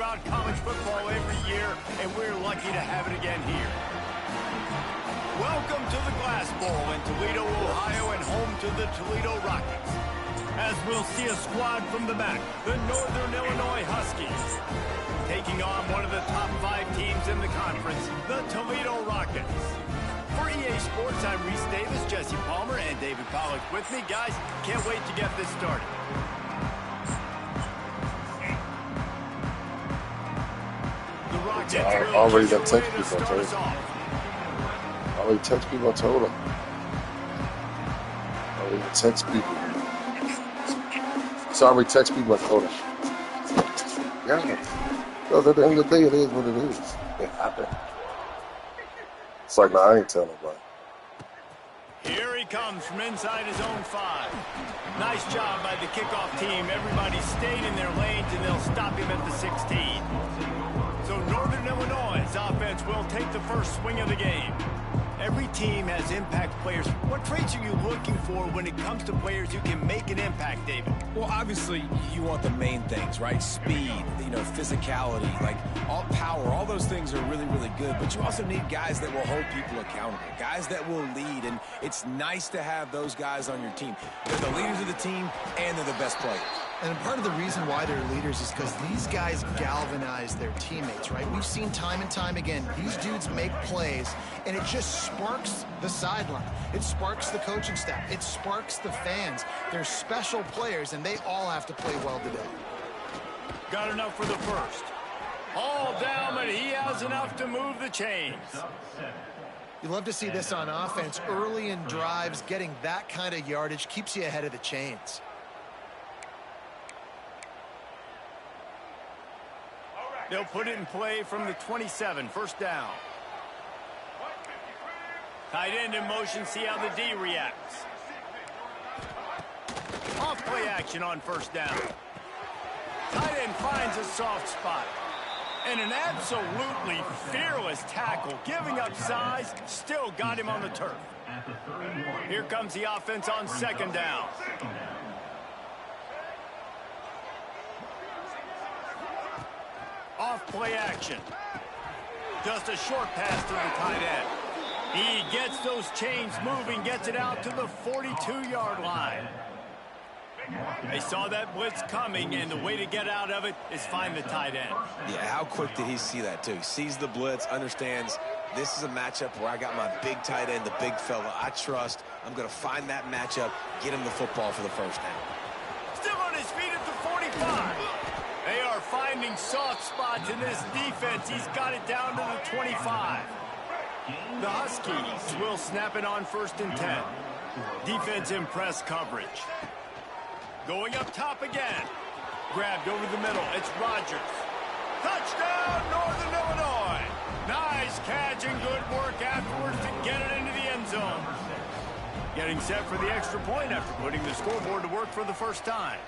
throughout college football every year, and we're lucky to have it again here. Welcome to the Glass Bowl in Toledo, Ohio, and home to the Toledo Rockets. As we'll see a squad from the back, the Northern Illinois Huskies, taking on one of the top 5 teams in the conference, the Toledo Rockets. For EA Sports, I'm Reese Davis, Jesse Palmer, and David Pollack with me. Guys, can't wait to get this started. The Rockets will already get got away text to people, start us off. Already text people, I told them. Already text people. Sorry, text people, I told them. Yeah. Because at the end of the day, it is what it is. It happened. It's like, nah, I ain't telling nobody. Here he comes from inside his own 5. Nice job by the kickoff team. Everybody stayed in their lanes, and they'll stop him at the 16. So Northern Illinois' offense will take the first swing of the game. Every team has impact players. What traits are you looking for when it comes to players who can make an impact, David? Well, obviously, you want the main things, right? Speed, physicality, like all power, all those things are really, really good. But you also need guys that will hold people accountable, guys that will lead. And it's nice to have those guys on your team. They're the leaders of the team, and they're the best players. And part of the reason why they're leaders is because these guys galvanize their teammates, right? We've seen time and time again, these dudes make plays, and it just sparks the sideline. It sparks the coaching staff. It sparks the fans. They're special players, and they all have to play well today. Got enough for the first. All down, but he has enough to move the chains. You love to see this on offense. Early in drives, getting that kind of yardage keeps you ahead of the chains. They'll put it in play from the 27, first down. Tight end in motion, see how the D reacts. Off play action on first down. Tight end finds a soft spot. And an absolutely fearless tackle, giving up size, still got him on the turf. Here comes the offense on second down. Off play action. Just a short pass to the tight end. He gets those chains moving, gets it out to the 42-yard line. They saw that blitz coming, and the way to get out of it is find the tight end. Yeah, how quick did he see that, too? He sees the blitz, understands this is a matchup where I got my big tight end, the big fella I trust. I'm going to find that matchup, get him the football for the first down. Still on his feet at the 45. They are finding soft spots in this defense. He's got it down to the 25. The Huskies will snap it on first and 10. Defense in press coverage. Going up top again. Grabbed over the middle. It's Rogers. Touchdown, Northern Illinois. Nice catch and good work afterwards to get it into the end zone. Getting set for the extra point after putting the scoreboard to work for the first time.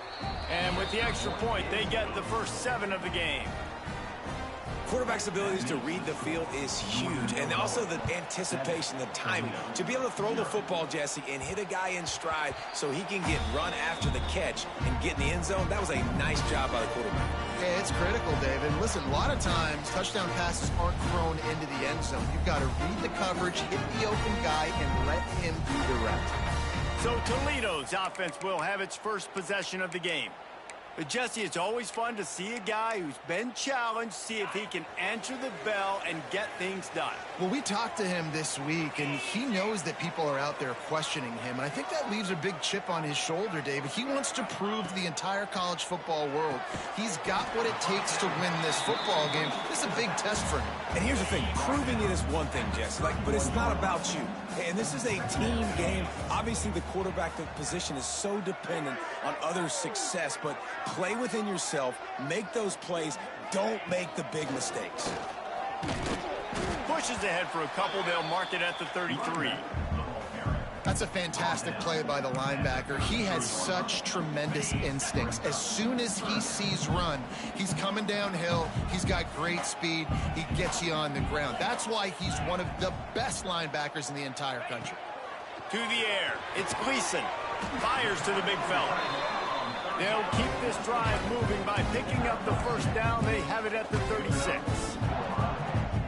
And with the extra point, they get the first 7 of the game. Quarterback's abilities to read the field is huge, and also the anticipation, the timing. To be able to throw the football, Jesse, and hit a guy in stride so he can get run after the catch and get in the end zone, that was a nice job by the quarterback. Yeah, it's critical, David. Listen, a lot of times, touchdown passes aren't thrown into the end zone. You've got to read the coverage, hit the open guy, and let him do the rest. So Toledo's offense will have its first possession of the game. But Jesse, it's always fun to see a guy who's been challenged, see if he can answer the bell and get things done. Well, we talked to him this week, and he knows that people are out there questioning him. And I think that leaves a big chip on his shoulder, David. He wants to prove to the entire college football world he's got what it takes to win this football game. This is a big test for him. And here's the thing. Proving it is one thing, Jesse, but it's not about you. And this is a team game. Obviously, the quarterback position is so dependent on others' success, but play within yourself, make those plays, don't make the big mistakes. Pushes ahead for a couple, they'll mark it at the 33. That's a fantastic play by the linebacker. He has such tremendous instincts. As soon as he sees run, he's coming downhill. He's got great speed. He gets you on the ground. That's why he's one of the best linebackers in the entire country. To the air. It's Gleason. Fires to the big fella. They'll keep this drive moving by picking up the first down. They have it at the 36.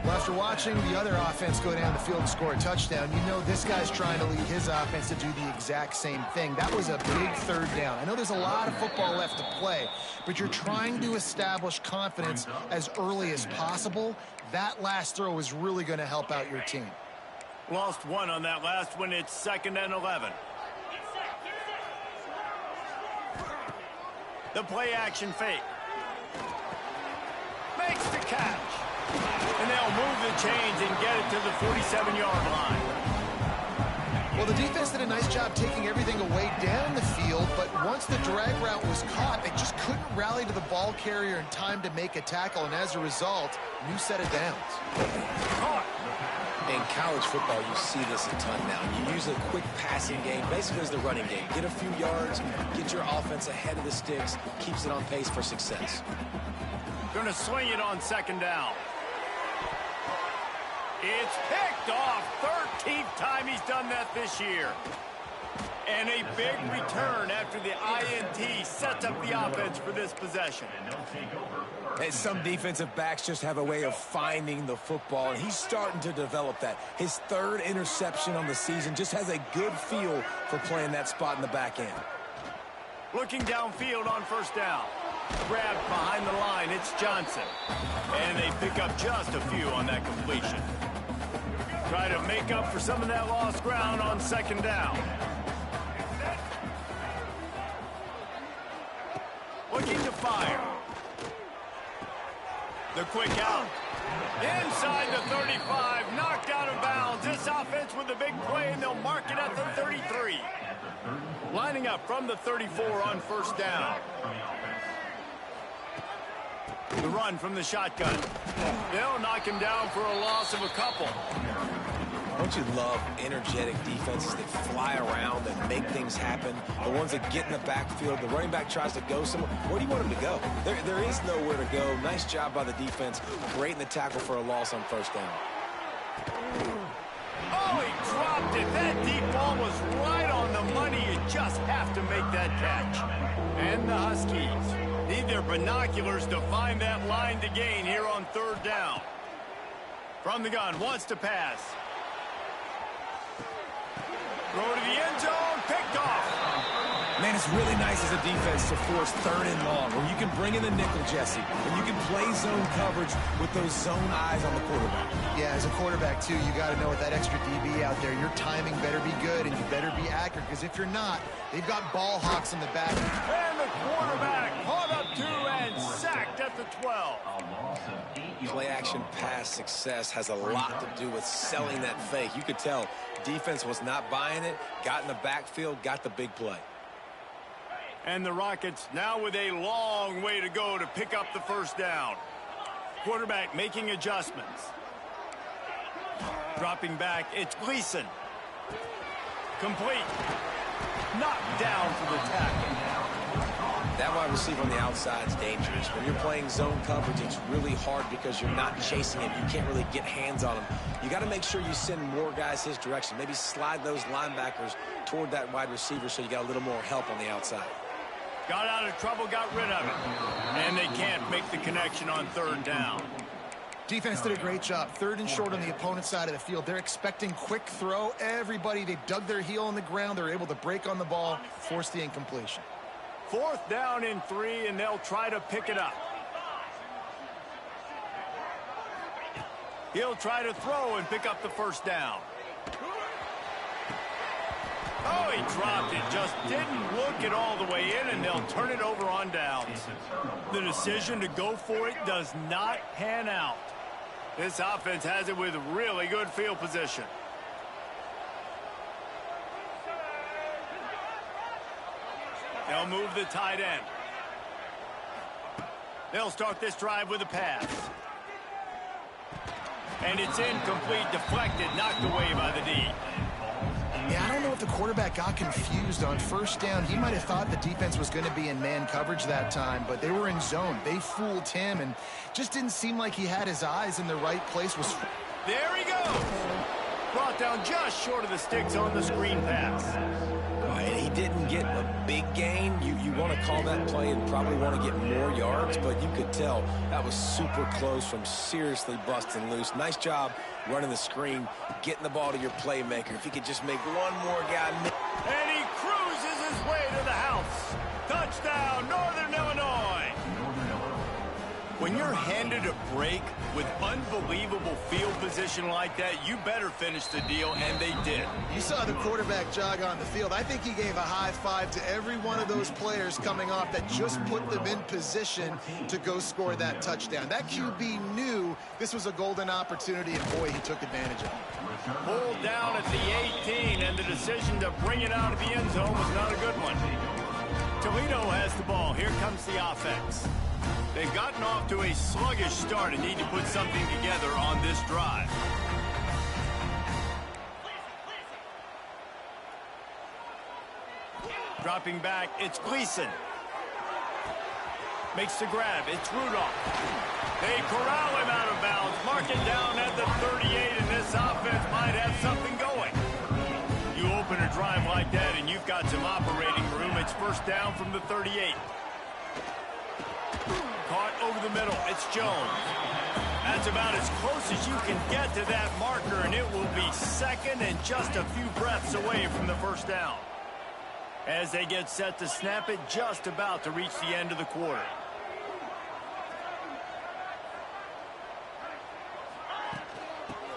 Well, after watching the other offense go down the field and score a touchdown, you know this guy's trying to lead his offense to do the exact same thing. That was a big third down. I know there's a lot of football left to play, but you're trying to establish confidence as early as possible. That last throw is really going to help out your team. Lost one on that last one. It's 2nd and 11. The play action fake. Makes the catch. And they'll move the chains and get it to the 47-yard line. Well, the defense did a nice job taking everything away down the field, but once the drag route was caught, they just couldn't rally to the ball carrier in time to make a tackle, and as a result, new set of downs. In college football, you see this a ton now. You use a quick passing game, basically as the running game. Get a few yards, get your offense ahead of the sticks, keeps it on pace for success. Gonna swing it on 2nd down. It's picked off. 13th time he's done that this year. And a big return after the INT sets up the offense for this possession. And some defensive backs just have a way of finding the football, and he's starting to develop that. His 3rd interception on the season, just has a good feel for playing that spot in the back end. Looking downfield on 1st down. Grabbed behind the line, it's Johnson. And they pick up just a few on that completion. Try to make up for some of that lost ground on 2nd down. Looking to fire. The quick out. Inside the 35, knocked out of bounds. This offense with a big play, and they'll mark it at the 33. Lining up from the 34 on 1st down. The run from the shotgun. They'll knock him down for a loss of a couple. Don't you love energetic defenses that fly around and make things happen? The ones that get in the backfield, the running back tries to go somewhere. Where do you want him to go? There is nowhere to go. Nice job by the defense. Great in the tackle for a loss on 1st down. Oh, he dropped it. That deep ball was right on the money. You just have to make that catch. And the Huskies need their binoculars to find that line to gain here on 3rd down. From the gun, wants to pass. Throw to the end zone, picked off. Man, it's really nice as a defense to force 3rd and long, where you can bring in the nickel, Jesse, and you can play zone coverage with those zone eyes on the quarterback. Yeah, as a quarterback, too, you got to know with that extra DB out there, your timing better be good and you better be accurate, because if you're not, they've got ball hawks in the back. And the quarterback caught up to and sacked at the 12. Play-action pass success has a lot to do with selling that fake. You could tell defense was not buying it, got in the backfield, got the big play. And the Rockets now with a long way to go to pick up the 1st down. Quarterback making adjustments. Dropping back, it's Gleason. Complete. Knocked down for the tackle. That wide receiver on the outside is dangerous. When you're playing zone coverage, it's really hard because you're not chasing him. You can't really get hands on him. You got to make sure you send more guys his direction. Maybe slide those linebackers toward that wide receiver so you got a little more help on the outside. Got out of trouble, got rid of it. And they can't make the connection on 3rd down. Defense did a great job. 3rd and short on the opponent's side of the field. They're expecting quick throw. Everybody, they dug their heel on the ground. They're able to break on the ball, force the incompletion. 4th down and 3, and they'll try to pick it up. He'll try to throw and pick up the 1st down. Oh, he dropped it. Just didn't look it all the way in, and they'll turn it over on downs. The decision to go for it does not pan out. This offense has it with really good field position. They'll move the tight end. They'll start this drive with a pass. And it's incomplete, deflected, knocked away by the D. Yeah, I don't know if the quarterback got confused on 1st down. He might have thought the defense was going to be in man coverage that time, but they were in zone. They fooled him and just didn't seem like he had his eyes in the right place. There he goes. Brought down just short of the sticks on the screen pass. And he didn't get a big gain. You want to call that play and probably want to get more yards, but you could tell that was super close from seriously busting loose. Nice job running the screen, getting the ball to your playmaker. If he could just make one more guy miss. And he cruises his way to the house. Touchdown, Northern Illinois. When you're handed a break with unbelievable field position like that, you better finish the deal, and they did. You saw the quarterback jog on the field. I think he gave a high five to every one of those players coming off that just put them in position to go score that touchdown. That QB knew this was a golden opportunity, and boy, he took advantage of it. Pulled down at the 18, and the decision to bring it out of the end zone was not a good one. Toledo has the ball. Here comes the offense. They've gotten off to a sluggish start and need to put something together on this drive. Dropping back, it's Gleason. Makes the grab, it's Rudolph. They corral him out of bounds, mark it down at the 38, and this offense might have something going. You open a drive like that and you've got some operating room. It's first down from the 38. Caught over the middle. It's Jones. That's about as close as you can get to that marker, and it will be second and just a few breaths away from the first down. As they get set to snap it, just about to reach the end of the quarter.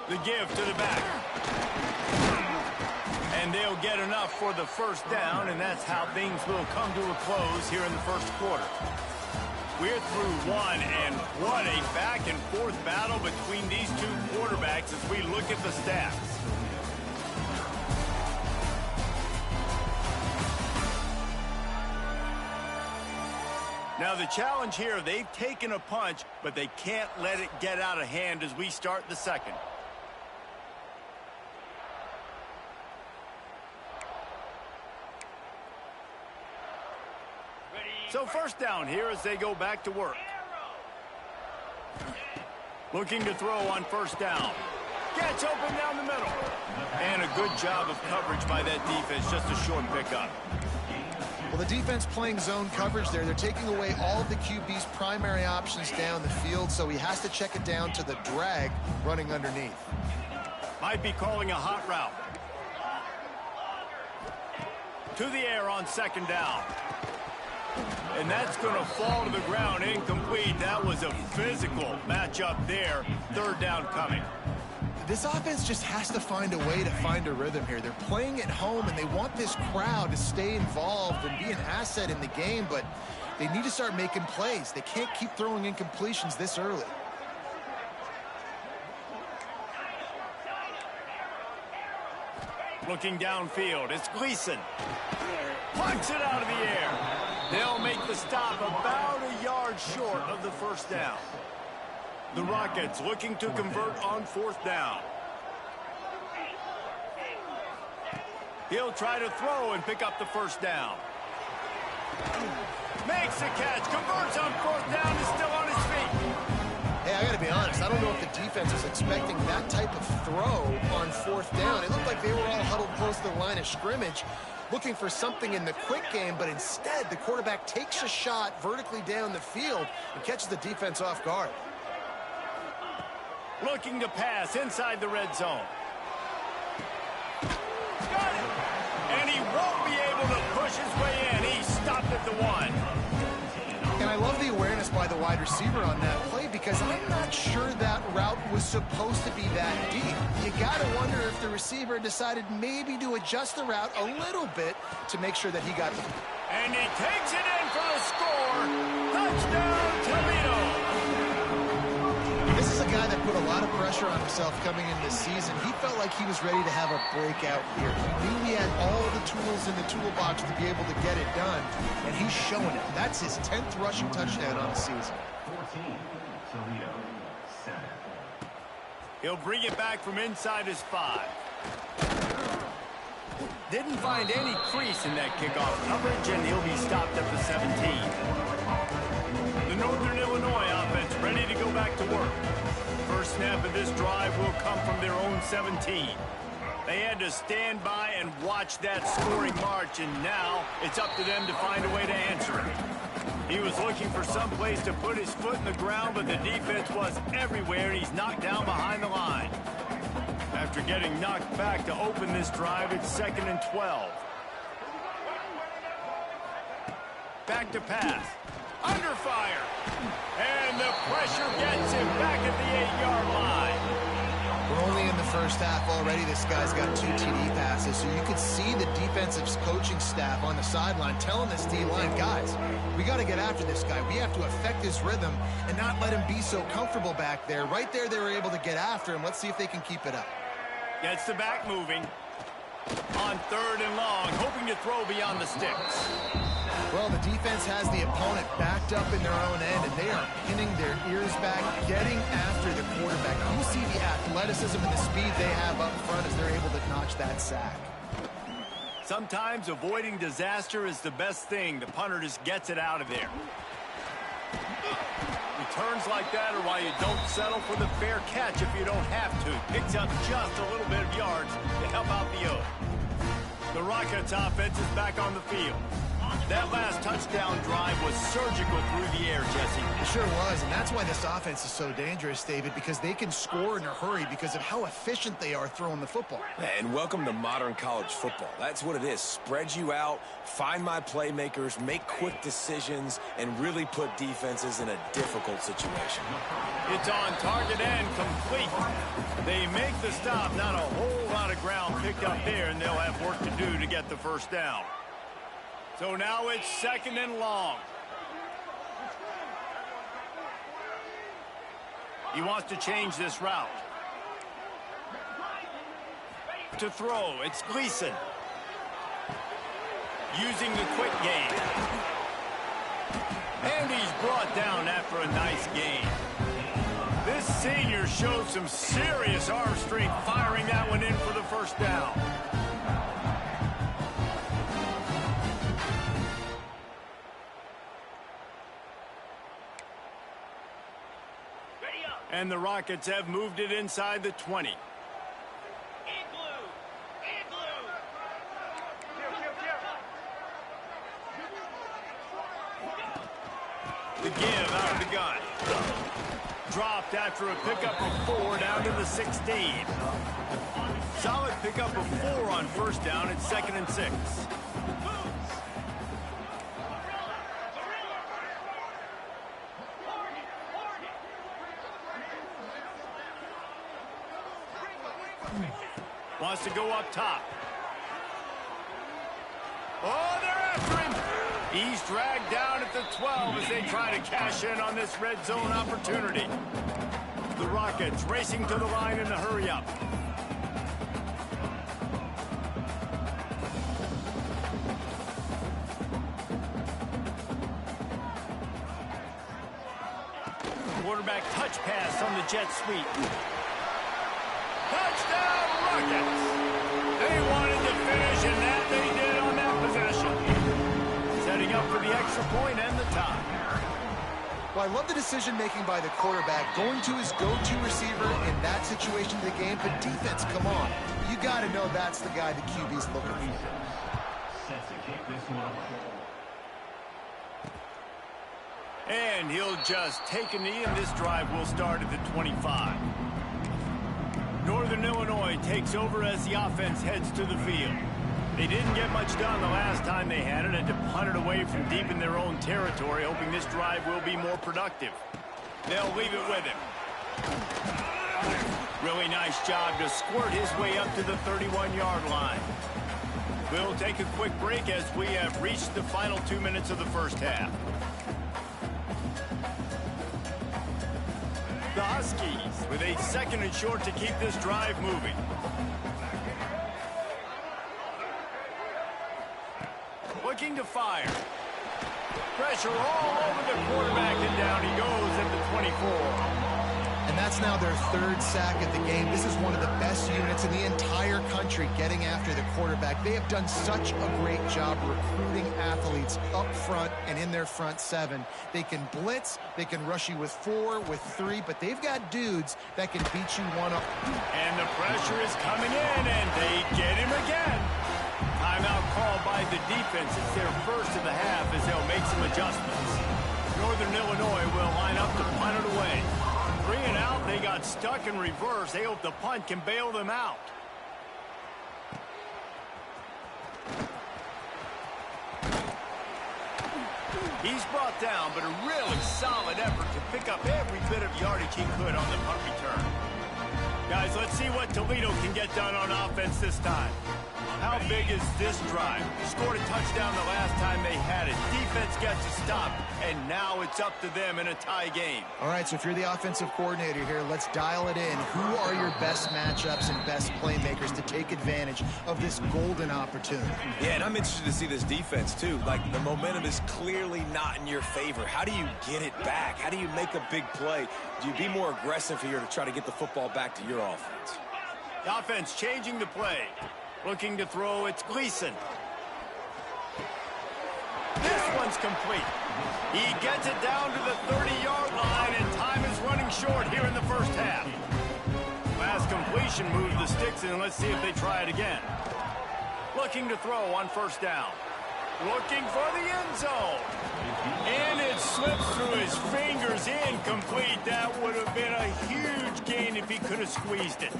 The give to the back. And they'll get enough for the first down, and that's how things will come to a close here in the first quarter. We're through one, and what a back-and-forth battle between these two quarterbacks as we look at the stats. Now the challenge here, they've taken a punch, but they can't let it get out of hand as we start the second. So first down here as they go back to work. Looking to throw on first down. Gets open down the middle. And a good job of coverage by that defense, just a short pickup. Well, the defense playing zone coverage there. They're taking away all of the QB's primary options down the field, so he has to check it down to the drag running underneath. Might be calling a hot route. To the air on second down. And that's going to fall to the ground incomplete. That was a physical matchup there. Third down coming. This offense just has to find a way to find a rhythm here. They're playing at home, and they want this crowd to stay involved and be an asset in the game, but they need to start making plays. They can't keep throwing incompletions this early. Looking downfield, it's Gleason. Plucks it out of the air. They'll make the stop about a yard short of the first down. The Rockets looking to convert on fourth down. He'll try to throw and pick up the first down. Makes the catch, converts on fourth down, is still on his feet. Hey, I got to be honest, I don't know if the defense was expecting that type of throw on fourth down. It looked like they were all huddled close to the line of scrimmage, looking for something in the quick game, but instead the quarterback takes a shot vertically down the field and catches the defense off guard. Looking to pass inside the red zone. Got it! And he won't be able to push his way in. He stopped at the 1. And I love the awareness by the wide receiver on that play because I'm not sure that route was supposed to be that deep. You got to wonder if the receiver decided maybe to adjust the route a little bit to make sure that he got the... And he takes it in for the score. Touchdown, Toledo. This is a guy that put a lot of pressure on himself coming into this season. He felt like he was ready to have a breakout year. He knew he had all the tools in the toolbox to be able to get it done, and he's showing it. That's his 10th rushing touchdown on the season. 14, Toledo, 7. He'll bring it back from inside his 5. Didn't find any crease in that kickoff coverage, and he'll be stopped at the 17. The Northern Illinois offense ready to go back to work. 1st first snap of this drive will come from their own 17. They had to stand by and watch that scoring march, and now it's up to them to find a way to answer it. He was looking for some place to put his foot in the ground, but the defense was everywhere, and he's knocked down behind the line. After getting knocked back to open this drive, it's 2nd and 12. Back to pass. Under fire. And the pressure gets him back at the 8-yard line. We're only in the first half already. This guy's got 2 TD passes, so you could see the defensive coaching staff on the sideline telling this D-line, guys, we got to get after this guy. We have to affect his rhythm and not let him be so comfortable back there. Right there, they were able to get after him. Let's see if they can keep it up. Gets the back moving. On 3rd and long, hoping to throw beyond the sticks. Well, the defense has the opponent backed up in their own end, and they are pinning their ears back, getting after the quarterback. You see the athleticism and the speed they have up front as they're able to notch that sack. Sometimes avoiding disaster is the best thing. The punter just gets it out of there. Returns like that are why you don't settle for the fair catch if you don't have to. Picks up just a little bit of yards to help out the O. The Rockets offense is back on the field. That last touchdown drive was surgical through the air, Jesse. It sure was, and that's why this offense is so dangerous, David, because they can score in a hurry because of how efficient they are throwing the football. And welcome to modern college football. That's what it is. Spread you out, find my playmakers, make quick decisions, and really put defenses in a difficult situation. It's on target and complete. They make the stop. Not a whole lot of ground picked up there, and they'll have work to do to get the first down. So now it's 2nd and long. He wants to change this route. To throw, it's Gleason. Using the quick game. And he's brought down after a nice gain. This senior showed some serious arm strength firing that one in for the first down. And the Rockets have moved it inside the 20. The give out of the gun. Dropped after a pickup of 4 down to the 16. Solid pickup of 4 on first down. It's 2nd and 6. Wants to go up top. Oh, they're after him. He's dragged down at the 12 as they try to cash in on this red zone opportunity. The Rockets racing to the line in a hurry-up. Quarterback touch pass on the jet sweep. Touchdown, Rockets! They wanted to finish, and that they did on that possession. Setting up for the extra point and the tie. Well, I love the decision-making by the quarterback, going to his go-to receiver in that situation of the game. But defense, come on. You got to know that's the guy the QB's looking for. Set to kick this one. And he'll just take a knee, and this drive will start at the 25. Northern Illinois takes over as the offense heads to the field. They didn't get much done the last time they had it, and to punt it away from deep in their own territory, hoping this drive will be more productive. They'll leave it with him. Really nice job to squirt his way up to the 31-yard line. We'll take a quick break as we have reached the final 2 minutes of the first half. The Huskies with a 2nd and short to keep this drive moving. Looking to fire. Pressure all over the quarterback, and down he goes at the 24. And that's now their third sack of the game. This is one of the best units in the entire country getting after the quarterback. They have done such a great job recruiting athletes up front and in their front seven. They can blitz, they can rush you with 4, with 3, but they've got dudes that can beat you one-up. And the pressure is coming in, and they get him again. Timeout called by the defense. It's their first of the half as they'll make some adjustments. Northern Illinois will line up to punt it away. 3 and out, they got stuck in reverse. They hope the punt can bail them out. He's brought down, but a really solid effort to pick up every bit of yardage he could on the punt return. Guys, let's see what Toledo can get done on offense this time. How big is this drive? Scored a touchdown the last time they had it. Defense gets a stop, and now it's up to them in a tie game. All right, so if you're the offensive coordinator here, let's dial it in. Who are your best matchups and best playmakers to take advantage of this golden opportunity? Yeah, and I'm interested to see this defense, too. Like, the momentum is clearly not in your favor. How do you get it back? How do you make a big play? Do you be more aggressive here to try to get the football back to your offense? The offense changing the play. Looking to throw, it's Gleason. This one's complete. He gets it down to the 30-yard line, and time is running short here in the first half. Last completion moved the sticks, and let's see if they try it again. Looking to throw on first down. Looking for the end zone. And it slips through his fingers, incomplete. That would have been a huge gain if he could have squeezed it.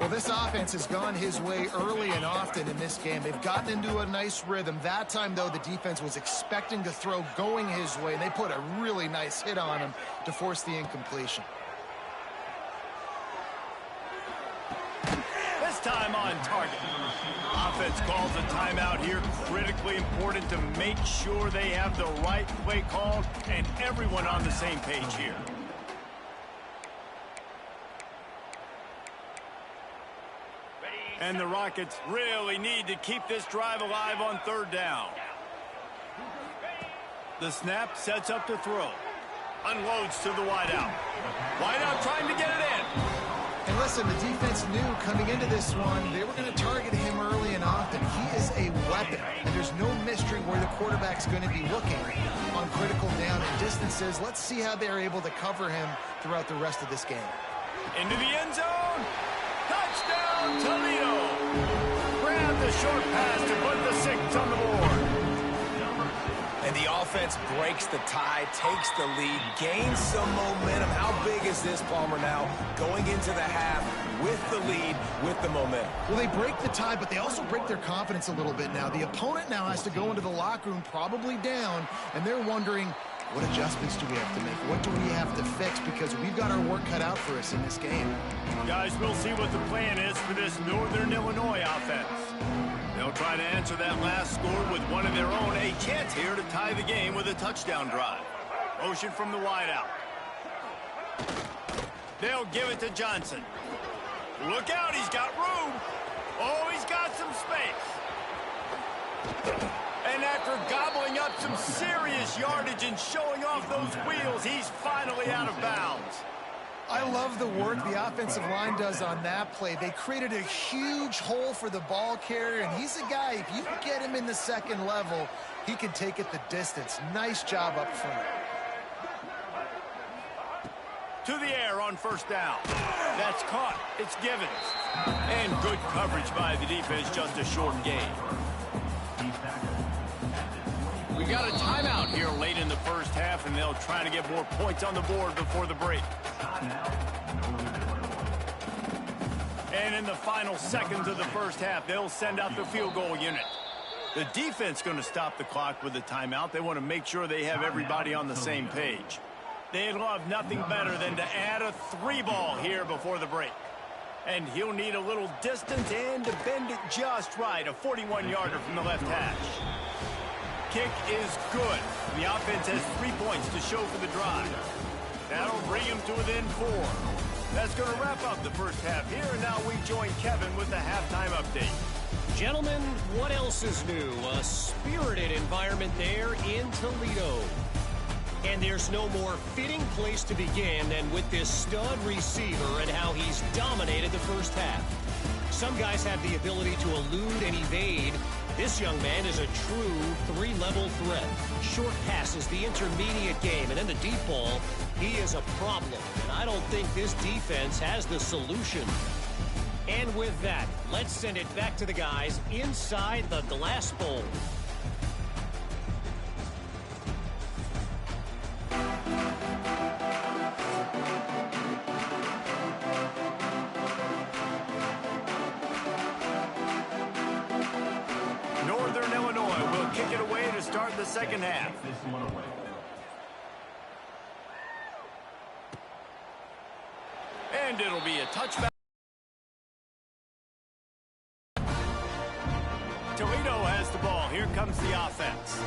Well, this offense has gone his way early and often in this game. They've gotten into a nice rhythm. That time, though, the defense was expecting to throw going his way, and they put a really nice hit on him to force the incompletion. This time on target. Offense calls a timeout here. Critically important to make sure they have the right play called and everyone on the same page here. And the Rockets really need to keep this drive alive on third down. The snap sets up to throw. Unloads to the wideout. Wideout trying to get it in. And listen, the defense knew coming into this one, they were going to target him early and often. He is a weapon, and there's no mystery where the quarterback's going to be looking on critical down and distances. Let's see how they're able to cover him throughout the rest of this game. Into the end zone. Touchdown, Toledo. Grab the short pass to put the 6 on the board. And the offense breaks the tie, takes the lead, gains some momentum. How big is this, Palmer, now going into the half with the lead, with the momentum? Well, they break the tie, but they also break their confidence a little bit now. The opponent now has to go into the locker room probably down, and they're wondering, what adjustments do we have to make? What do we have to fix? Because we've got our work cut out for us in this game. Guys, we'll see what the plan is for this Northern Illinois offense. They'll try to answer that last score with one of their own. A chance here to tie the game with a touchdown drive. Motion from the wideout. They'll give it to Johnson. Look out, he's got room. Oh, he's got some space. And after gobbling up some serious yardage and showing off those wheels, he's finally out of bounds. I love the work the offensive line does on that play. They created a huge hole for the ball carrier, and he's a guy, if you get him in the second level, he can take it the distance. Nice job up front. To the air on first down. That's caught. It's Givens. And good coverage by the defense, just a short gain. We got a timeout here late in the first half, and they'll try to get more points on the board before the break. And in the final seconds of the first half, they'll send out the field goal unit. The defense going to stop the clock with the timeout. They want to make sure they have everybody on the same page. They'd love nothing better than to add a 3-ball here before the break. And he'll need a little distance and to bend it just right. A 41-yarder from the left hash. Kick is good. And the offense has 3 points to show for the drive. That'll bring him to within 4. That's going to wrap up the first half here. And now we join Kevin with the halftime update. Gentlemen, what else is new? A spirited environment there in Toledo. And there's no more fitting place to begin than with this stud receiver and how he's dominated the first half. Some guys have the ability to elude and evade. This young man is a true three-level threat. Short passes, the intermediate game, and then the deep ball. He is a problem, and I don't think this defense has the solution. And with that, let's send it back to the guys inside the glass bowl. Northern Illinois will kick it away to start the second half. And it'll be a touchback. Toledo has the ball. Here comes the offense.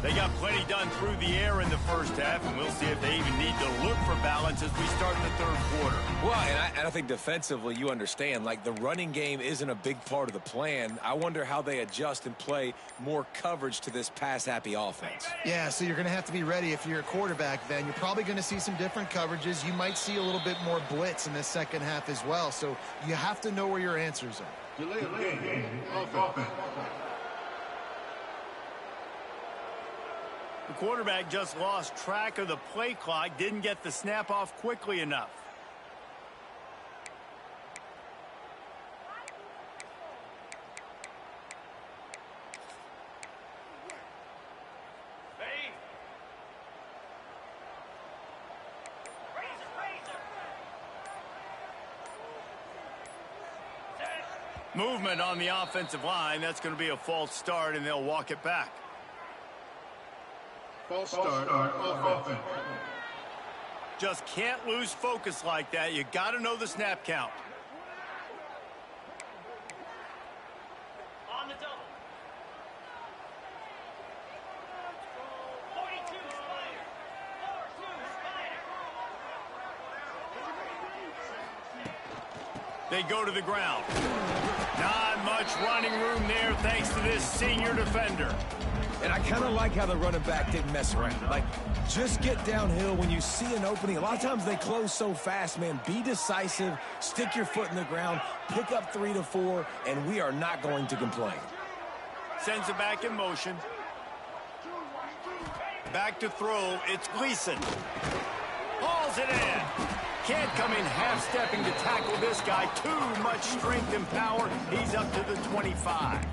They got plenty done through the air in the first half, and we'll see if they even need to look for balance as we start the third quarter. Well, and I think defensively, you understand, like the running game isn't a big part of the plan. I wonder how they adjust and play more coverage to this pass-happy offense. Yeah, so you're going to have to be ready if you're a quarterback then. You're probably going to see some different coverages. You might see a little bit more blitz in the second half as well. So you have to know where your answers are. The quarterback just lost track of the play clock, didn't get the snap off quickly enough. Movement on the offensive line. That's going to be a false start, and they'll walk it back. False start on offense. Just can't lose focus like that. You got to know the snap count. On the double. 42 Spider. 4-2 Spider. They go to the ground. Not much running room there thanks to this senior defender. And I kind of like how the running back didn't mess around. Like, just get downhill when you see an opening. A lot of times they close so fast, man. Be decisive, stick your foot in the ground, pick up 3 to 4, and we are not going to complain. Sends it back in motion. Back to throw. It's Gleason. Hauls it in. Can't come in half-stepping to tackle this guy. Too much strength and power. He's up to the 25.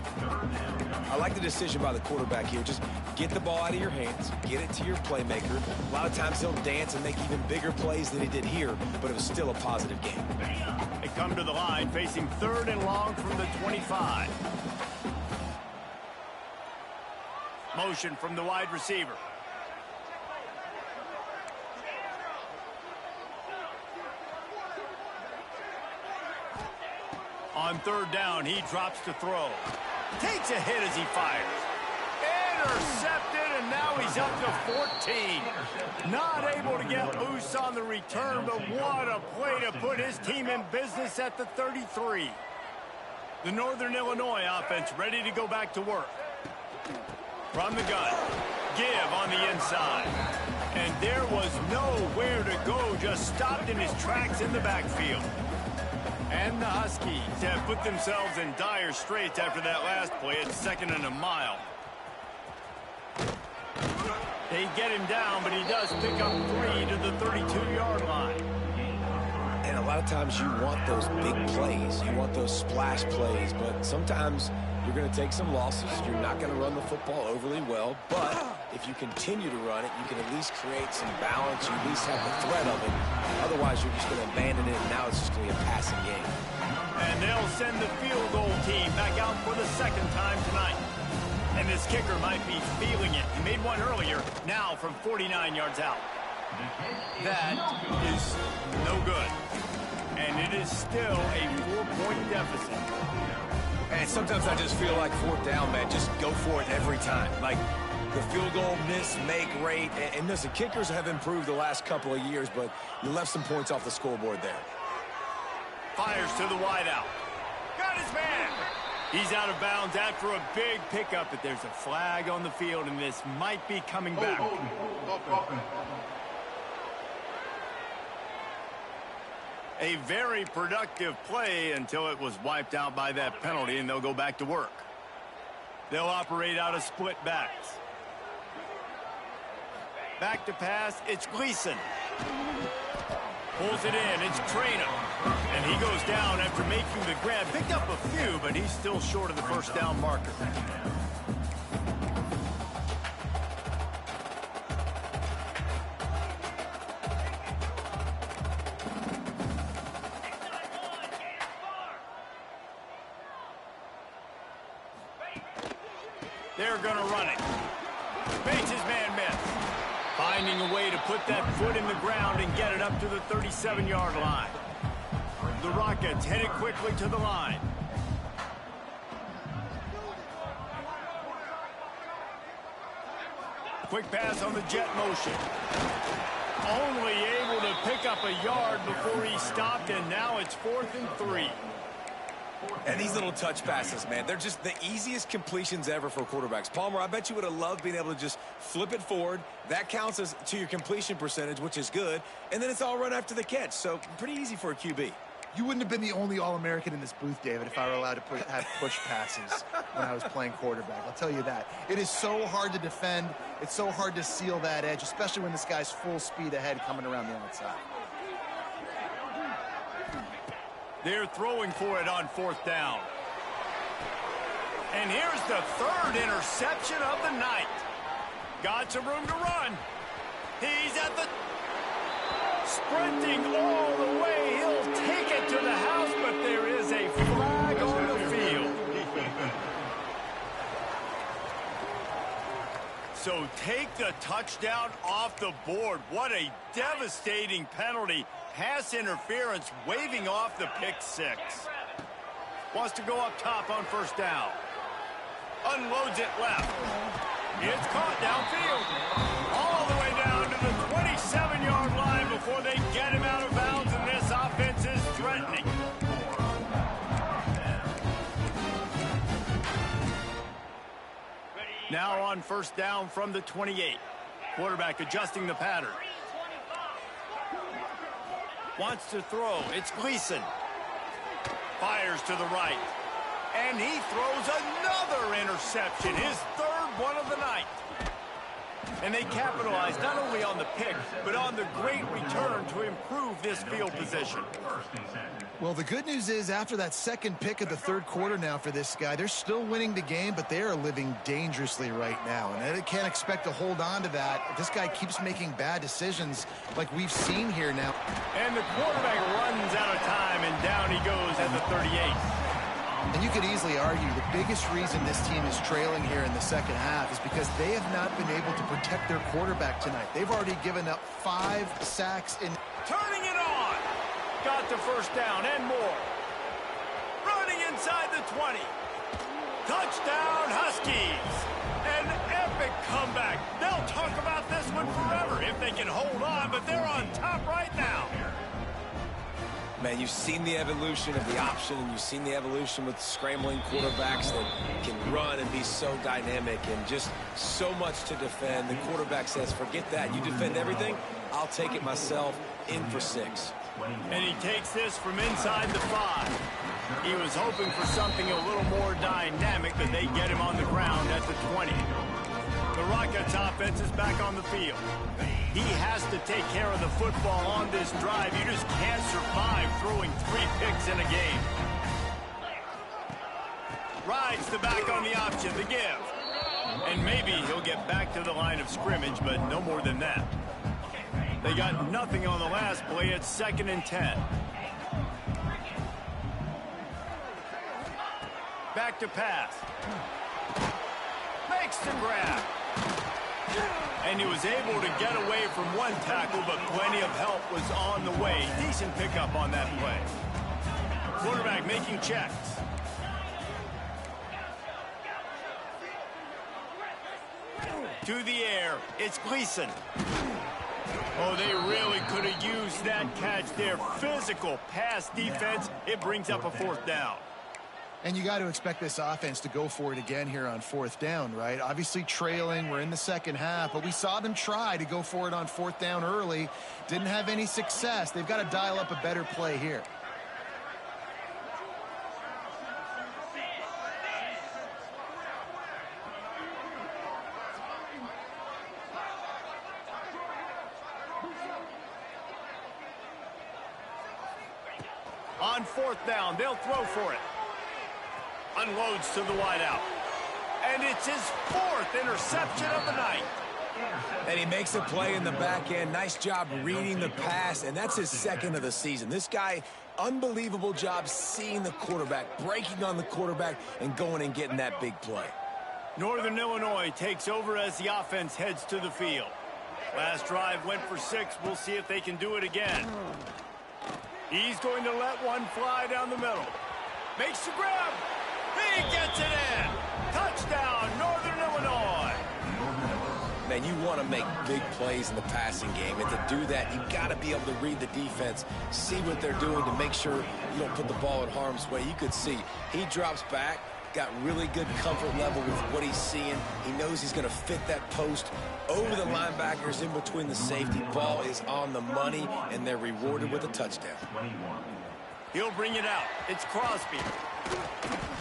I like the decision by the quarterback here. Just get the ball out of your hands, get it to your playmaker. A lot of times he'll dance and make even bigger plays than he did here, but it was still a positive game. They come to the line, facing 3rd and long from the 25. Motion from the wide receiver. On 3rd down, he drops to throw. Takes a hit as he fires. Intercepted, and now he's up to 14. Not able to get loose on the return, but what a play to put his team in business at the 33. The Northern Illinois offense ready to go back to work. From the gun, give on the inside. And there was nowhere to go, just stopped in his tracks in the backfield. And the Huskies have put themselves in dire straits after that last play. It's 2nd and a mile. They get him down, but he does pick up 3 to the 32-yard line. And a lot of times you want those big plays. You want those splash plays, but sometimes you're going to take some losses. You're not going to run the football overly well, but if you continue to run it, you can at least create some balance. You at least have the threat of it. Otherwise, you're just going to abandon it, and now it's just going to be a passing game. And they'll send the field goal team back out for the 2nd time tonight. And this kicker might be feeling it. He made one earlier, now from 49 yards out. That is no good. And it is still a 4-point deficit. And sometimes I just feel like 4th down, man, just go for it every time. Like, the field goal, miss, make, rate. And listen, kickers have improved the last couple of years, but you left some points off the scoreboard there. Fires to the wideout. Got his man. He's out of bounds after a big pickup, but there's a flag on the field, and this might be coming back. Offense. A very productive play until it was wiped out by that penalty, and they'll go back to work. They'll operate out of split backs. Back to pass, it's Gleason. Pulls it in, it's Traynor. And he goes down after making the grab. Picked up a few, but he's still short of the first down marker. They're going to run it. Bates his man miss. Finding a way to put that foot in the ground and get it up to the 37-yard line. The Rockets headed quickly to the line. Quick pass on the jet motion. Only able to pick up a yard before he stopped, and now it's 4th and 3. And these little touch passes, man, they're just the easiest completions ever for quarterbacks. Palmer, I bet you would have loved being able to just flip it forward. That counts as to your completion percentage, which is good. And then it's all run after the catch. So pretty easy for a QB. You wouldn't have been the only All-American in this booth, David, if I were allowed to have push passes when I was playing quarterback. I'll tell you that. It is so hard to defend. It's so hard to seal that edge, especially when this guy's full speed ahead coming around the outside. They're throwing for it on 4th down. And here's the 3rd interception of the night. Got some room to run. He's at the... sprinting all the way. He'll take it to the house, but there is a flag on the field. So take the touchdown off the board. What a devastating penalty. Pass interference, waving off the pick 6. Wants to go up top on 1st down. Unloads it left. It's caught downfield. All the way down to the 27-yard line before they get him out of bounds, and this offense is threatening. Now on 1st down from the 28. Quarterback adjusting the pattern. Wants to throw. It's Gleason. Fires to the right. And he throws another interception. His 3rd one of the night. And they capitalize not only on the pick, but on the great return to improve this field position. Well, the good news is after that second pick of the 3rd quarter now for this guy, they're still winning the game, but they are living dangerously right now. And they can't expect to hold on to that. This guy keeps making bad decisions like we've seen here now. And the quarterback runs out of time, and down he goes at the 38. And you could easily argue the biggest reason this team is trailing here in the second half is because they have not been able to protect their quarterback tonight. They've already given up 5 sacks in... Turning it on! Got the 1st down and more. Running inside the 20. Touchdown, Huskies! An epic comeback. They'll talk about this one forever if they can hold on, but they're on top right now. Man, you've seen the evolution of the option, and you've seen the evolution with scrambling quarterbacks that can run and be so dynamic and just so much to defend. The quarterback says, forget that. You defend everything, I'll take it myself. In for 6. And he takes this from inside the 5. He was hoping for something a little more dynamic, but they get him on the ground at the 20. The Rockets offense is back on the field. He has to take care of the football on this drive. You just can't survive throwing 3 picks in a game. Rides the back on the option, the give. And maybe he'll get back to the line of scrimmage, but no more than that. They got nothing on the last play. It's 2nd and 10. Back to pass. Makes the grab. And he was able to get away from one tackle, but plenty of help was on the way. Decent pickup on that play. Quarterback making checks. To the air, it's Gleason. Oh, they really could have used that catch there. Physical pass defense. It brings up a 4th down. And you got to expect this offense to go for it again here on 4th down, right? Obviously trailing, we're in the second half, but we saw them try to go for it on 4th down early. Didn't have any success. They've got to dial up a better play here. On 4th down, they'll throw for it. Unloads to the wideout. And it's his 4th interception of the night. And he makes a play in the back end. Nice job reading the pass, and that's his 2nd of the season. This guy, unbelievable job seeing the quarterback, breaking on the quarterback, and going and getting that big play. Northern Illinois takes over as the offense heads to the field. Last drive went for 6. We'll see if they can do it again. He's going to let one fly down the middle. Makes the grab. He gets it in. Touchdown, Northern Illinois. Man, you want to make big plays in the passing game, and to do that, you've got to be able to read the defense, see what they're doing to make sure you don't put the ball in harm's way. You could see he drops back, got really good comfort level with what he's seeing. He knows he's going to fit that post over the linebackers in between the safety. Ball is on the money, and they're rewarded with a touchdown. He'll bring it out. It's Crosby.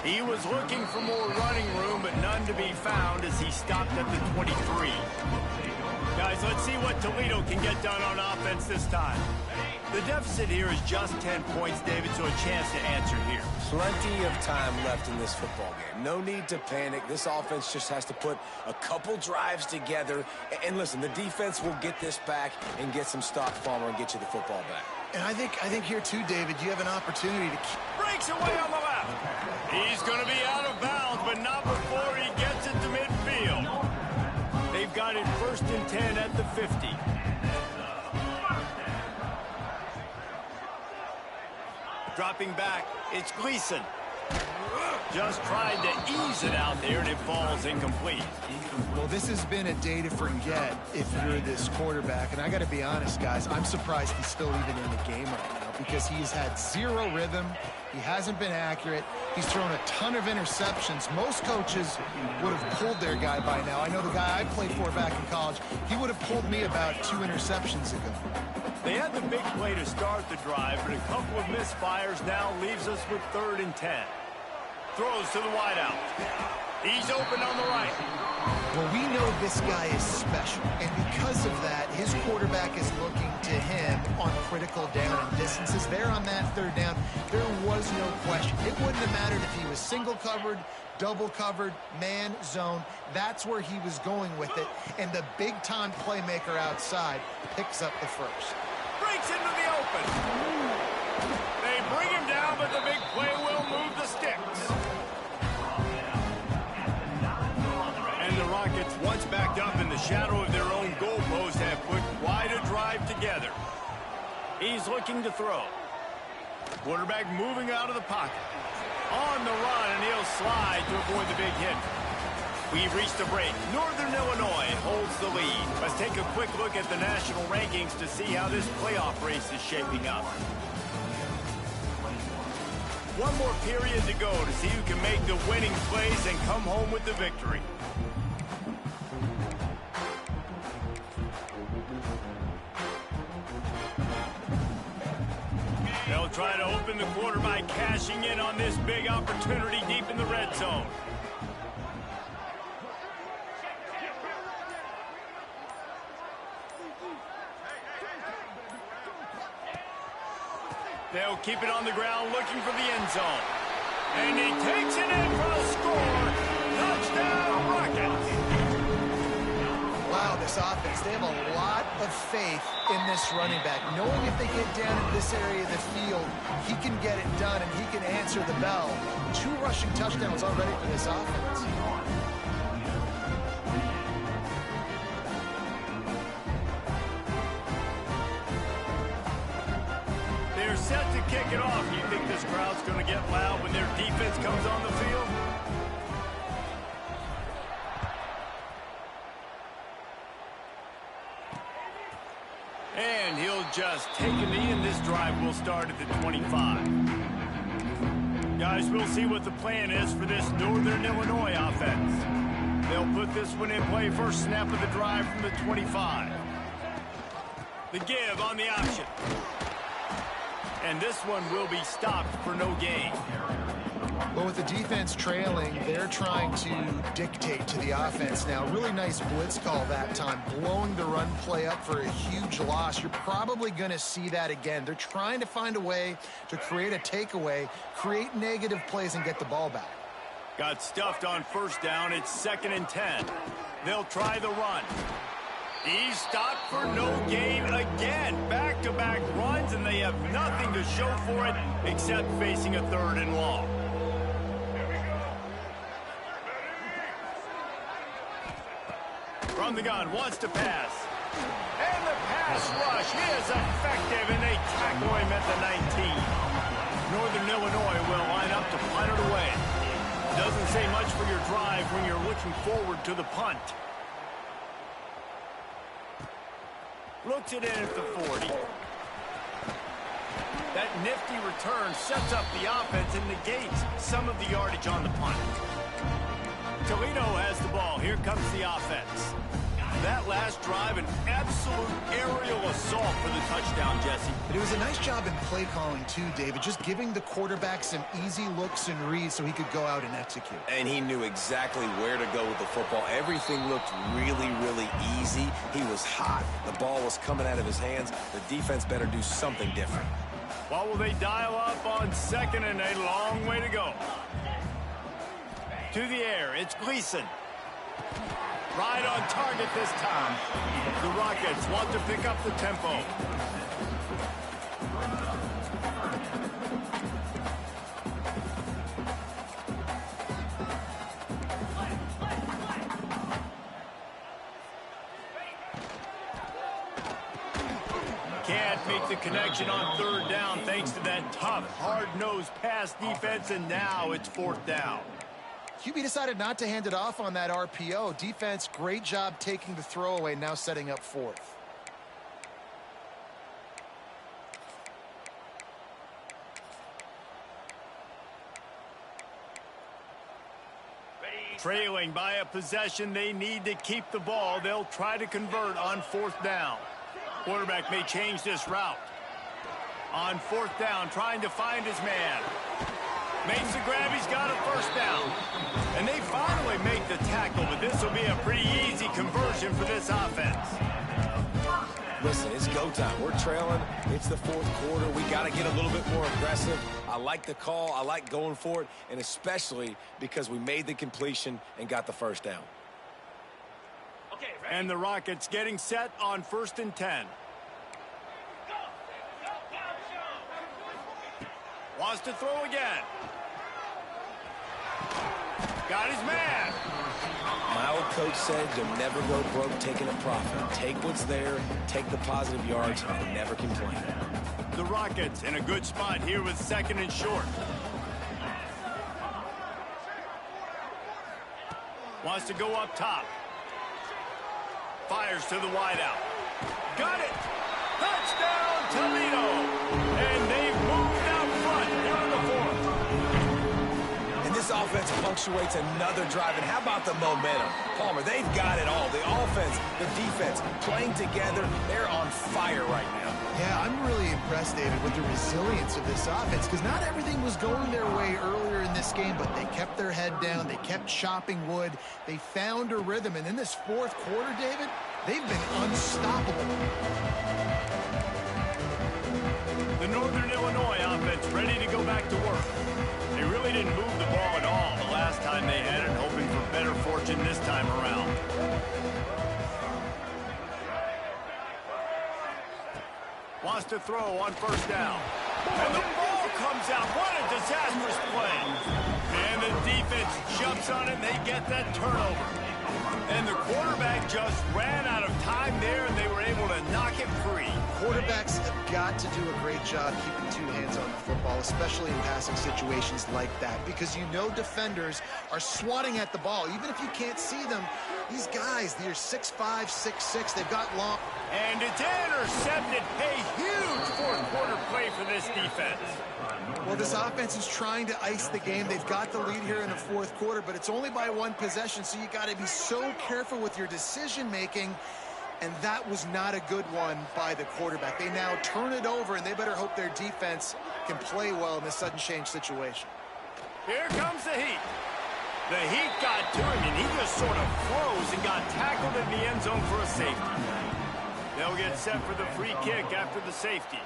He was looking for more running room, but none to be found as he stopped at the 23. Guys, let's see what Toledo can get done on offense this time. The deficit here is just 10 points, David, so a chance to answer here. Plenty of time left in this football game. No need to panic. This offense just has to put a couple drives together. And listen, the defense will get this back and get some stop farmer and get you the football back. And I think here too, David, you have an opportunity to keep... Breaks away on the left. He's going to be out of bounds, but not before he gets it to midfield. They've got it 1st and 10 at the 50. Dropping back, it's Gleason. Just tried to ease it out there, and it falls incomplete. Well, this has been a day to forget if you're this quarterback. And I got to be honest, guys, I'm surprised he's still even in the game right now because he's had 0 rhythm. He hasn't been accurate. He's thrown a ton of interceptions. Most coaches would have pulled their guy by now. I know the guy I played for back in college, he would have pulled me about 2 interceptions ago. They had the big play to start the drive, but a couple of misfires now leaves us with 3rd and 10. Throws to the wideout. He's open on the right. Well, we know this guy is special, and because of that, his quarterback is looking to him on critical down and distances. There on that 3rd down, there was no question. It wouldn't have mattered if he was single covered, double covered, man, zone. That's where he was going with it, and the big-time playmaker outside picks up the first. Breaks into the open. They bring him down, but the big play will move the sticks. And the Rockets, once backed up in the shadow of their own goalpost, have put quite a drive together. He's looking to throw. Quarterback moving out of the pocket. On the run, and he'll slide to avoid the big hit. We've reached a break. Northern Illinois holds the lead. Let's take a quick look at the national rankings to see how this playoff race is shaping up. One more period to go to see who can make the winning plays and come home with the victory. They'll try to open the quarter by cashing in on this big opportunity deep in the red zone. They'll keep it on the ground looking for the end zone. And he takes it in for a score. Touchdown, Rockets. Wow, this offense, they have a lot of faith in this running back. Knowing if they get down in this area of the field, he can get it done and he can answer the bell. 2 rushing touchdowns already for this offense. They're set to kick it off. Do you think this crowd's going to get loud when their defense comes on the field? And he'll just take a knee, and this drive will start at the 25. Guys, we'll see what the plan is for this Northern Illinois offense. They'll put this one in play first snap of the drive from the 25. The give on the option. And this one will be stopped for no gain. Well, with the defense trailing, they're trying to dictate to the offense now. Really nice blitz call that time, blowing the run play up for a huge loss. You're probably going to see that again. They're trying to find a way to create a takeaway, create negative plays, and get the ball back. Got stuffed on first down. It's 2nd and 10. They'll try the run. He's stopped for no gain again. Back-to-back runs, and they have nothing to show for it except facing a 3rd and long. From the gun, wants to pass. And the pass rush is effective, and they tackle him at the 19. Northern Illinois will line up to punt it away. Doesn't say much for your drive when you're looking forward to the punt. Looks it in at the 40. That nifty return sets up the offense and negates some of the yardage on the punt. Toledo has the ball. Here comes the offense. That last drive, an absolute aerial assault for the touchdown, Jesse. But it was a nice job in play calling too, David, just giving the quarterback some easy looks and reads so he could go out and execute. And he knew exactly where to go with the football. Everything looked really, really easy. He was hot. The ball was coming out of his hands. The defense better do something different. What will they dial up on 2nd and a long way to go? To the air, it's Gleason. Right on target this time. The Rockets want to pick up the tempo. Can't make the connection on 3rd down thanks to that tough, hard-nosed pass defense, and now it's 4th down. QB decided not to hand it off on that RPO. Defense, great job taking the throwaway, now setting up 4th. Trailing by a possession, they need to keep the ball. They'll try to convert on 4th down. Quarterback may change this route. On 4th down, trying to find his man. Makes the grab, he's got a 1st down. And they finally make the tackle, but this will be a pretty easy conversion for this offense. Listen, it's go time. We're trailing. It's the 4th quarter. We got to get a little bit more aggressive. I like the call. I like going for it, and especially because we made the completion and got the 1st down. Okay, and the Rockets getting set on 1st and 10. Wants to throw again. Got his man. My old coach said you'll never go broke taking a profit. Take what's there, take the positive yards, and never complain. The Rockets in a good spot here with 2nd and short. Wants to go up top. Fires to the wideout. Got it. Touchdown, Toledo. And they've moved out front here in the 4th. And this offense punctuates another drive. And how about the momentum? Palmer, they've got it all. The offense, the defense, playing together. They're on fire right now. Yeah, I'm really impressed, David, with the resilience of this offense, because not everything was going their way earlier in this game, but they kept their head down. They kept chopping wood. They found a rhythm. And in this 4th quarter, David, they've been unstoppable. The Northern Illinois offense ready to go back to work. They really didn't move the ball at all the last time they had it, hoping for better fortune this time around. Wants to throw on 1st down. And the ball comes out. What a disastrous play. And the defense jumps on it, and they get that turnover. And the quarterback just ran out of time there, and they were able to knock it free. Quarterbacks have got to do a great job keeping 2 hands on the football, especially in passing situations like that, because you know defenders are swatting at the ball. Even if you can't see them, These guys, they're 6'5", 6'6", they've got long. And it's intercepted. A huge fourth-quarter play for this defense. Well, this offense is trying to ice the game. They've got the lead here in the fourth quarter, but it's only by one possession, so you got to be so careful with your decision-making, and that was not a good one by the quarterback. They now turn it over, and they better hope their defense can play well in this sudden change situation. Here comes the Heat. The Heat got to him, and he just sort of froze and got tackled in the end zone for a safety. They'll get set for the free kick after the safety.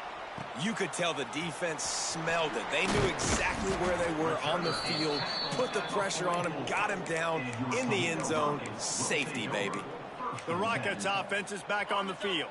You could tell the defense smelled it. They knew exactly where they were on the field, put the pressure on him, got him down in the end zone. Safety, baby. The Rockets offense is back on the field.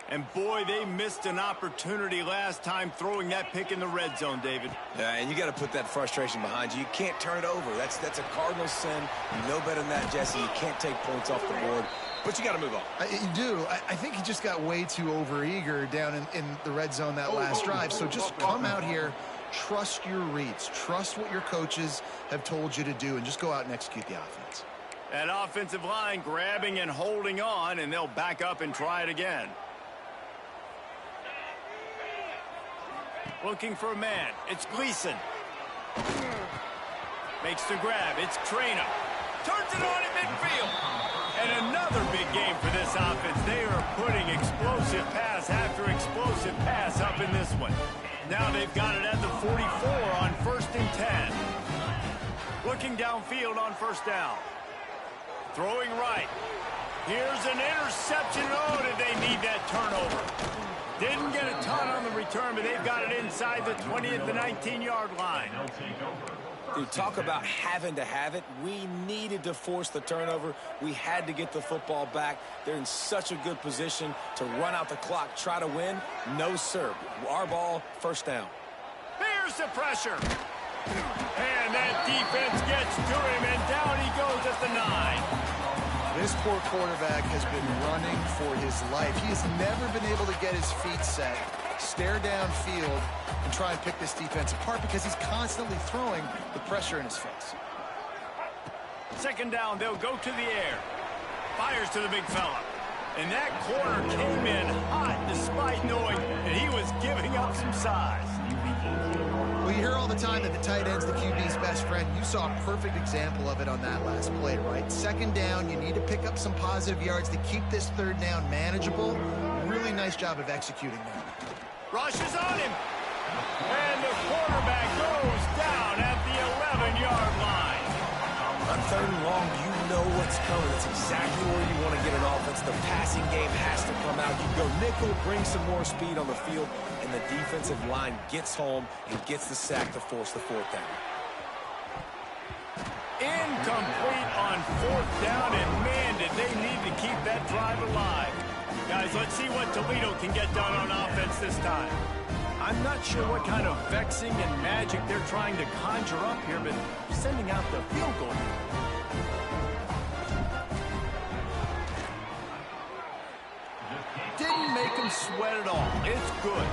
And boy, they missed an opportunity last time throwing that pick in the red zone, David. Yeah, and you got to put that frustration behind you. You can't turn it over. That's a Cardinal sin. You know better than that, Jesse. You can't take points off the board. But you got to move on. You do. I think he just got way too overeager down in the red zone that last drive. So just come out here, trust your reads, trust what your coaches have told you to do, and just go out and execute the offense. That offensive line grabbing and holding on, and they'll back up and try it again. Looking for a man. It's Gleason. Makes the grab. It's Traina. Turns it on in midfield. And another big game for this offense. They are putting explosive pass after explosive pass up in this one. Now they've got it at the 44 on 1st and 10. Looking downfield on first down. Throwing right. Here's an interception. Oh, did they need that turnover? Didn't get a ton on the return, but they've got it inside the 20 at the 19-yard line. Dude, talk about having to have it. We needed to force the turnover. We had to get the football back. They're in such a good position to run out the clock, try to win. No, sir. Our ball, first down. Here's the pressure. And that defense gets to him, and down he goes at the 9. This poor quarterback has been running for his life. He has never been able to get his feet set, stare downfield, and try and pick this defense apart because he's constantly throwing the pressure in his face. Second down, they'll go to the air. Fires to the big fella. And that corner came in hot despite knowing that he was giving up some size. Well, you hear all the time that the tight end's the QB's best friend. You saw a perfect example of it on that last play, right? Second down, you need to pick up some positive yards to keep this third down manageable. Really nice job of executing that. Rush is on him. And the quarterback goes down at the 11-yard line. On third and long, you know what's coming. It's exactly where you want to get an offense. The passing game has to come out. You go nickel, bring some more speed on the field, and the defensive line gets home and gets the sack to force the fourth down. Incomplete on fourth down, and man, did they need to keep that drive alive. Guys, let's see what Toledo can get done on offense this time. I'm not sure what kind of vexing and magic they're trying to conjure up here, but sending out the field goal. Didn't make them sweat at all. It's good.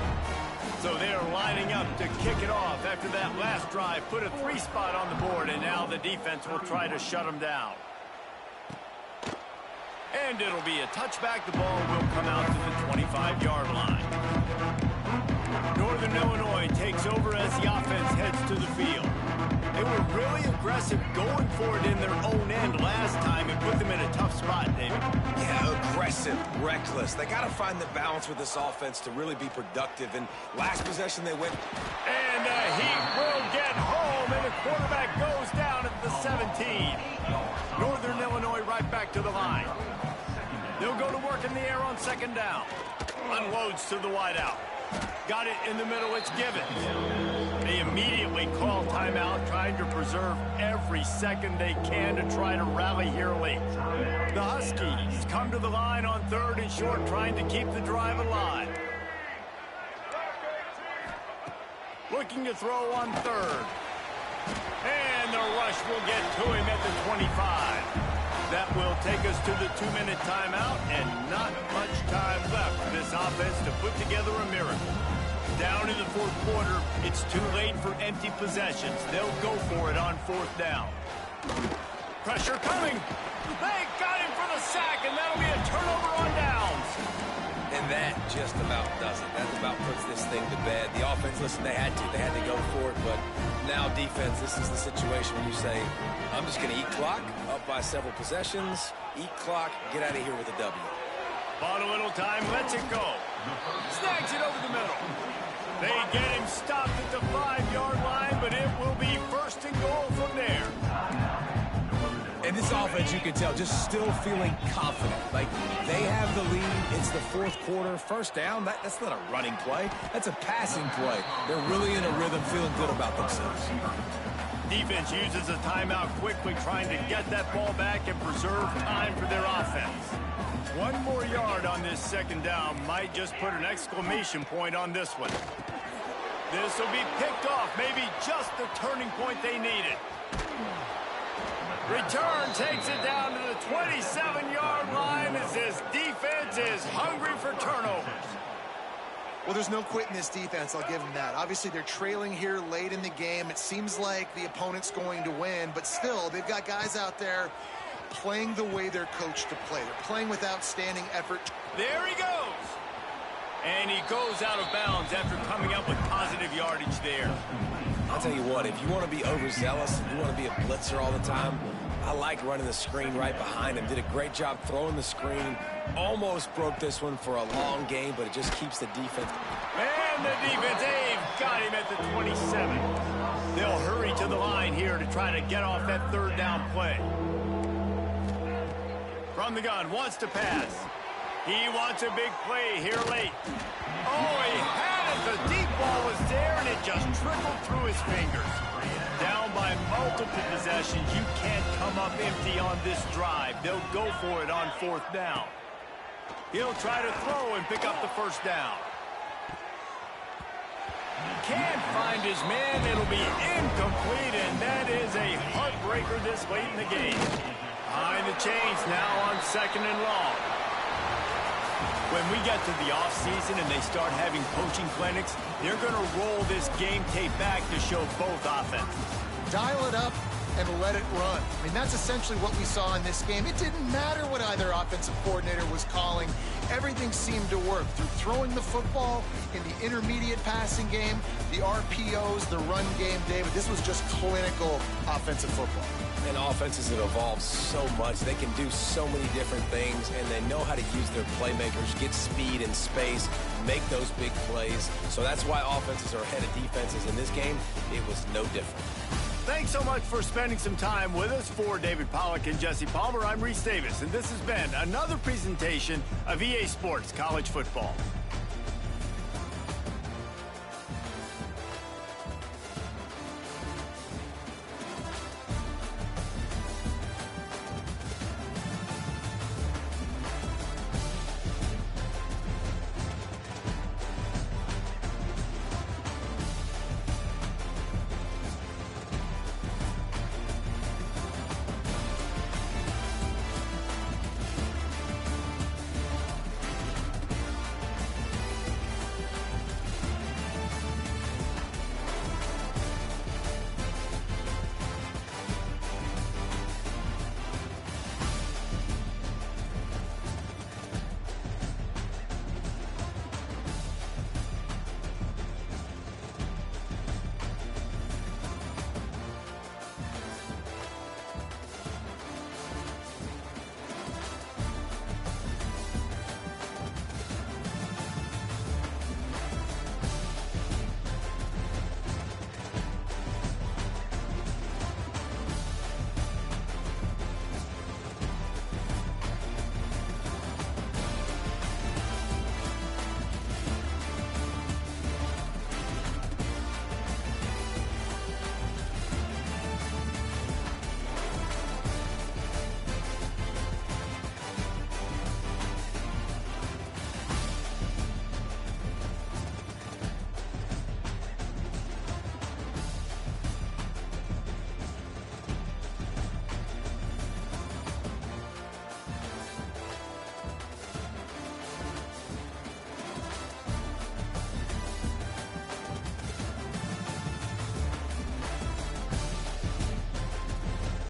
So they're lining up to kick it off after that last drive. Put a 3 spot on the board, and now the defense will try to shut them down. And it'll be a touchback. The ball will come out to the 25-yard line. Northern Illinois takes over as the offense heads to the field. They were really aggressive going for it in their own end last time and put them in a tough spot, David. Yeah, aggressive, reckless. They got to find the balance with this offense to really be productive. And last possession they went. And the Heat will get home, and the quarterback goes down at the 17. Northern Illinois right back to the line. They'll go to work in the air on second down. Unloads to the wideout. Got it in the middle, it's Givens. They immediately call timeout, trying to preserve every second they can to try to rally here late. The Huskies come to the line on third and short, trying to keep the drive alive. Looking to throw on third. And the rush will get to him at the 25. That will take us to the 2-minute timeout, and not much time left for this offense to put together a miracle. Down in the fourth quarter, it's too late for empty possessions. They'll go for it on fourth down. Pressure coming. They got him sack, and that'll be a turnover on downs. And that just about does it. That about puts this thing to bed. The offense, listen, they had to go for it, but now defense, this is the situation when you say, I'm just going to eat clock, up by several possessions, eat clock, get out of here with a W. Bought a little time, lets it go. Snags it over the middle. They get him stopped at the 5-yard line, but it will be first and goal from there. And this offense, you can tell, just still feeling confident. Like, they have the lead. It's the fourth quarter. First down, that's not a running play. That's a passing play. They're really in a rhythm, feeling good about themselves. Defense uses a timeout quickly, trying to get that ball back and preserve time for their offense. One more yard on this second down might just put an exclamation point on this one. This will be picked off, maybe just the turning point they needed. Return takes it down to the 27-yard line as this defense is hungry for turnovers. Well, there's no quitting this defense, I'll give them that. Obviously, they're trailing here late in the game. It seems like the opponent's going to win, but still, they've got guys out there playing the way they're coached to play. They're playing with outstanding effort. There he goes. And he goes out of bounds after coming up with positive yardage there. I'll tell you what, if you want to be overzealous and you want to be a blitzer all the time, I like running the screen right behind him. Did a great job throwing the screen. Almost broke this one for a long game, but it just keeps the defense. And the defense, they've got him at the 27. They'll hurry to the line here to try to get off that third down play. From the gun, wants to pass. He wants a big play here late. Oh, he had it. The deep ball was there, and it just trickled through his fingers. Down by multiple possessions, you can't come up empty on this drive. They'll go for it on fourth down. He'll try to throw and pick up the first down. Can't find his man. It'll be incomplete, and that is a heartbreaker this late in the game. Behind the chains now on second and long. When we get to the offseason and they start having coaching clinics, they're going to roll this game tape back to show both offenses. Dial it up and let it run. I mean, that's essentially what we saw in this game. It didn't matter what either offensive coordinator was calling. Everything seemed to work through throwing the football in the intermediate passing game, the RPOs, the run game, David. This was just clinical offensive football. And offenses have evolved so much. They can do so many different things, and they know how to use their playmakers, get speed and space, make those big plays. So that's why offenses are ahead of defenses. In this game, it was no different. Thanks so much for spending some time with us. For David Pollack and Jesse Palmer, I'm Reese Davis, and this has been another presentation of EA Sports College Football.